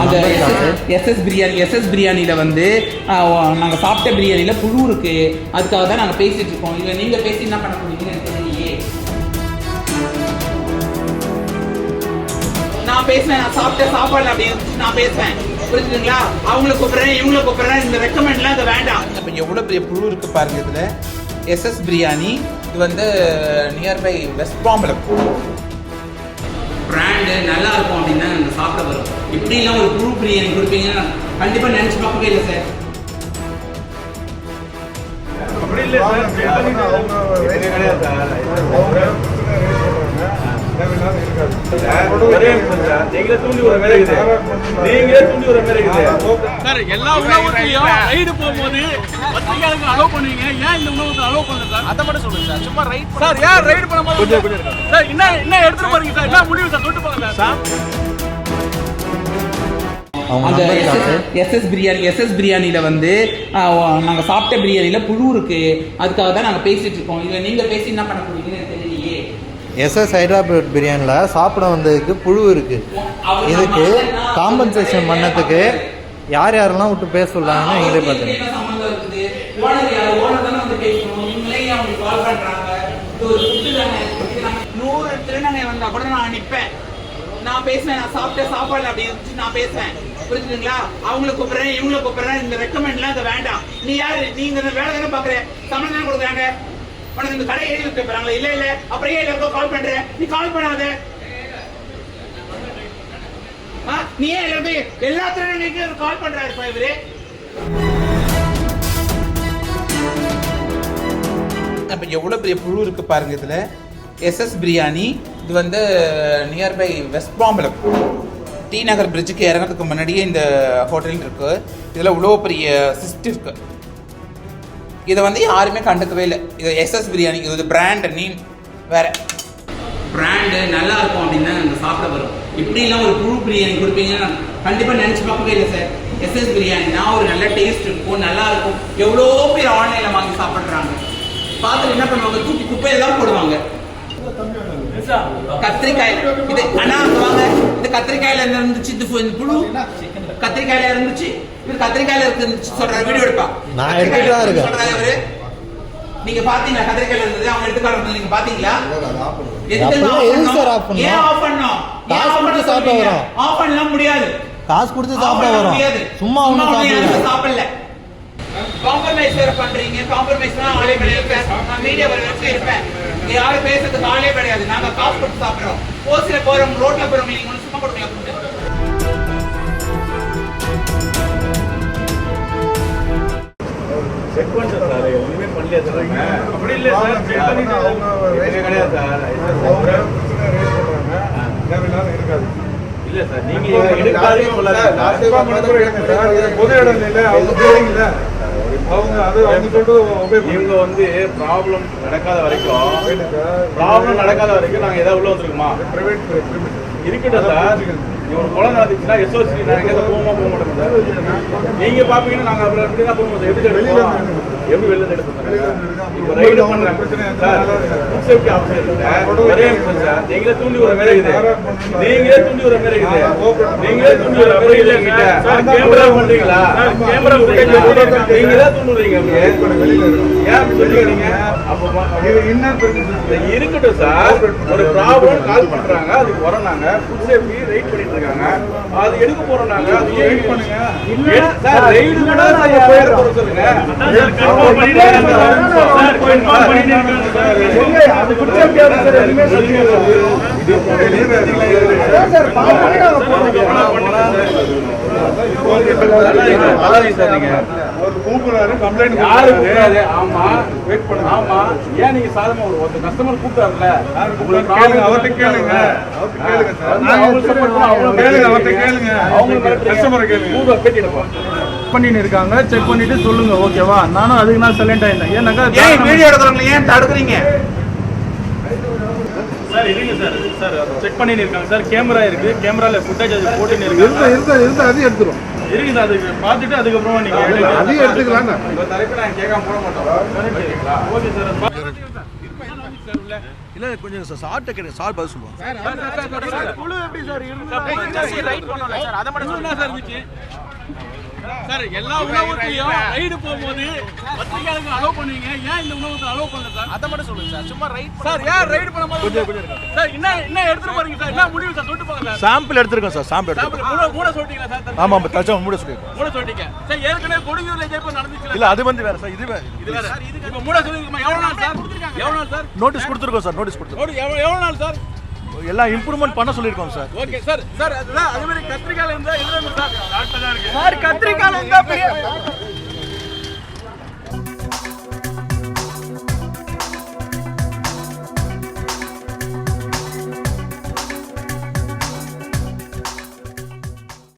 அந்த எஸ்எஸ் பிரியாணியில் வந்து நாங்கள் சாப்பிட்ட பிரியாணியில் புழு இருக்குது, அதுக்காக தான் நாங்கள் பேசிகிட்டு இருக்கோம். இல்லை நீங்கள் பேசி என்ன பண்ண போறீங்கன்னு எனக்கு தெரியலையே. நான் பேசுவேன், நான் சாப்பிட்ட சாப்பாடு அப்படின்னு நான் பேசுவேன், புரிஞ்சுதுங்களா? அவங்கள கூப்பிட்றேன், இவங்கள கூப்பிட்றேன், இந்த ரெக்கமெண்ட்லாம் அது வேண்டாம். இப்போ எவ்வளோ பெரிய புழு இருக்குது பாருங்க. இதில் எஸ்எஸ் பிரியாணி, இது வந்து நியர்பை வெஸ்ட் பாம்பலம் பிராண்டு, நல்லா இருக்கும் அப்படின்னு தான் நாங்கள் சாப்பிட வரும். இப்படிலாம் ஒரு புழு பிரியாணி கொடுப்பீங்கன்னா கண்டிப்பாக நினச்சி பார்க்கவே இல்லை சார். அப்படி இல்லை நீங்களே தூண்டி ஒரு மாதிரி சார். எல்லா உணவுலையும் ரைடு போகும்போது பத்திரிகையாளருக்கு அலோவ் பண்ணுவீங்க, ஏன் இந்த உணவுக்கு அலோவ் பண்ணல சார்? அதை மட்டும் சொல்லுங்க சார். சும்மா ரைட் சார், ஏன் ரைடு பண்ணும்போது சார் என்ன எடுத்துட்டு போறீங்க சார்? என்ன முடிவு சார்? தொட்டு போங்க சார். அந்த எஸ்எஸ் பிரியாணியில் வந்து நாங்கள் சாப்பிட்ட பிரியாணியில் புழு இருக்குது, அதுக்காக தான் நாங்கள் பேசிகிட்டு இருக்கோம். இல்லை நீங்கள் பேசி என்ன பண்ண போறீங்கன்னு எனக்கு தெரியலையே. எஸ்எஸ் ஹைதராபாத் பிரியாணியில் சாப்பிட வந்ததுக்கு புழு இருக்குது. இதுக்கு காம்பன்சேஷன் பண்ணதுக்கு யார் யாரெல்லாம் விட்டு பேச சொல்லாங்கன்னு நீங்களே பார்த்துங்க. நான் பேசுவேன், நான் சாப்பிட்ட சாப்பாடு அப்படின்னு நான் பேசுவேன், புரிஞ்சுதுங்களா? அவங்கள கூப்பிட்றேன், இவங்கள கூப்பிட்றேன், இந்த ரெக்கமெண்ட்லாம் அது வேண்டாம். நீ யாரு? நீங்க வேலை தானே பாக்குறேன், சம்பளம் தானே கொடுக்குறாங்க. உனக்கு இந்த கடை எழுதி வைக்கிறாங்களா? இல்ல இல்ல, அப்புறம் ஏன் எல்லாருக்கும் கால் பண்றேன்? நீ கால் பண்ணாத. நீ ஏன் எல்லாருக்கும் எல்லாத்துலயும் கால் பண்றாரு இவரு? அப்ப எவ்வளவு பெரிய புழு இருக்கு பாருங்க. இதுல எஸ்எஸ் பிரியாணி, இது வந்து நியர்பை வெஸ்ட் பாம்பலம் டி நகர் பிரிட்ஜுக்கு இறங்கிறதுக்கு முன்னாடியே இந்த ஹோட்டல் இருக்கு. இதில் இவ்வளோ பெரிய சிஸ்ட் இருக்கு. இதை வந்து யாருமே கண்டுக்கவே இல்லை. இது எஸ்எஸ் பிரியாணி, இது பிராண்ட் நேம் வேற. பிராண்டு நல்லா இருக்கும் அப்படின்னு தான் நாங்கள் சாப்பிட வரும். இப்படிலாம் ஒரு புழு பிரியாணி கொடுப்பீங்கன்னா கண்டிப்பாக நினச்சி பார்க்கவே இல்லை சார். எஸ்எஸ் பிரியாணினா ஒரு நல்ல டேஸ்ட் இருக்கும், நல்லா இருக்கும். எவ்வளோ பேர் ஆன்லைனில் வாங்கி சாப்பிட்றாங்க. பார்த்துட்டு என்ன பண்ணுவாங்க? தூக்கி குப்பையெல்லாம் போடுவாங்க. கத்திரிக்காய் இது அண்ணா வாங்க, இது கத்திரிக்காயில இருந்துச்சு, இது புழு கத்திரிக்காயில இருந்துச்சு, இது கத்திரிக்காயில இருந்துச்சு சொல்ற வீடியோ எடுப்பா. நான் எடுத்துட்டு தான் இருக்கேன் சொல்றாரு அவரு. நீங்க பாத்தீங்களா? கத்திரிக்காயில இருந்தது அவங்க எடுத்துக்காரங்க, நீங்க பாத்தீங்களா? ஏன் ஆஃப் பண்ணோம்? காசு கொடுத்து சாப்பிட வரோம். ஆஃப் பண்ணலாம் முடியாது, காசு கொடுத்து சாப்பிட வரோம். சும்மா ஒன்றும் சாப்பிடல. காம்ப்ரமைஸ் பண்றீங்க. காம்ப்ரமைஸ்னா ஆளே கிடையாது. நான் மீடியா வரைக்கும் இருப்பேன், யாரும் பேசுறதுக்கு ஆளே கிடையாது. நாங்க காசு கொடுத்து சாப்பிடுறோம். போஸ்ட்ல போறோம், ரோட்ல போறோம், நீங்க ஒன்றும் சும்மா கொடுக்கல. செக் பண்ணுங்க சார், எதுவுமே பண்ணலையா சார்? அப்படி இல்லை சார், செக் பண்ணிட்டு அவங்க கிடையாது சார். இருக்காது இல்ல சார், நீங்க எடுக்காதே சொல்லாதீங்க. பொது இடம் இல்லை, அவங்க போறீங்கல்ல, அவங்க அது அவங்க சொல்றது இவங்க வந்து ப்ராப்ளம் நடக்காத வரைக்கும் நாங்க ஏதாவது உள்ள வந்துருக்குமா? இருக்கட்டும் சார். இவங்க கொலை நடந்துச்சுன்னா எஸ்ஓசி நாங்க எதாவது போக மாட்டோம் சார். நீங்க பாப்பீங்கன்னா நாங்க அப்புறம் எப்படி தான் போவோம்? எப்படி வெளில எடுப்போம்? இப்போ ரைடு பண்றேன் சார், ஃபுட் சேஃப்டி ஆஃபீஸர் ஒரே நிமிஷம் சார். நீங்களே தூண்டி விடுற மாதிரி இருக்குது. நீங்களே தூண்டி விடுற மாதிரி இல்ல சார். கேமரா பண்றீங்களா? கேமரா நீங்க தான் தூண்டுறீங்க. ஏன் அப்படி சொல்றீங்க? அப்போ இருக்கட்டும் சார். ஒரு ப்ராப்ளம் கால் பண்றாங்க, அதுக்கு வரோம் நாங்க. ஃபுட் சேஃப்டி ரைட் பண்ணிட்டு இருக்காங்க, அது எடுக்க போறோம் நாங்க. அது ரைட் பண்ணுங்க. இல்ல சார், ரைடு கூட நாங்க போயிட போறோம் சொல்லுங்க. அது ஃபுட் சேஃப்டி ஆஃபீஸர் எதுவுமே ஏன் நீங்க சாதமா ஒரு கஸ்டமர் கூப்பிட்டாருல, அவர்கிட்ட கேளுங்க. பண்ணிட்டு இருக்காங்க, செக் பண்ணிட்டு சொல்லுங்க, ஓகேவா? நானும் அதுக்கு நான் சைலண்ட் ஆயிட்டேன். ஏன்னாக்கா வீடியோ எடுக்கிறவங்க ஏன் தடுக்கிறீங்க சார்? இருங்க சார். சார் செக் பண்ணிட்டு இருக்காங்க சார். கேமரா இருக்கு, கேமரால ஃபுட்டேஜ் போட்டுன்னு இருக்கு. அது எடுத்துரும். இருக்கு சார், அதுக்கு பார்த்துட்டு அதுக்கப்புறமா நீங்க அதையும் எடுத்துக்கலாம். உங்க தரப்பு நான் கேட்காம போட மாட்டோம். Okay sir. இல்லை கொஞ்சம் சார்ட்ட கேட்க சார் பதில் சொல்லுவாங்க. சார் எல்லா உணவுகளையும் ரைடு போகும்போது பத்திரிகையாளர்கள் அலோவ் பண்ணுவீங்க, ஏன் இந்த உணவுக்கு அலோவ் பண்ணல சார்? அதை மட்டும் சொல்லுங்க சார். சும்மா ரைட் சார், ஏன் ரைடு பண்ணும்போது சார் என்ன எடுத்துட்டு போறீங்க சார்? என்ன முடிவு சார் சொல்லிட்டு போங்க சார். சாம்பிள் எடுத்துருக்கோம் சார், சாம்பிள் எடுத்துருக்கோம். மூட சொல்லிட்டீங்களா சார்? ஆமாம், தச்சா மூட சொல்லியிருக்கோம். மூட சொல்லிட்டீங்க சார். ஏற்கனவே கொடுங்கூர்ல இதே போல நடந்துச்சு இல்லை, அது வந்து வேற சார், இது வேற. இப்போ மூட சொல்லிருக்கோமா? எவ்வளவு நாள் சார்? எவ்வளவு நாள் சார்? நோட்டீஸ் கொடுத்துருக்கோம் சார், நோட்டீஸ் கொடுத்துருக்கோம். எவ்வளவு நாள் சார்? எல்லாம் இம்ப்ரூவ்மெண்ட் பண்ண சொல்லியிருக்கோம் சார். Okay sir. சார் அதே மாதிரி கத்திரிக்காய் இருந்தா இதுல இருந்து சார் கத்திரிக்காய் இருந்தா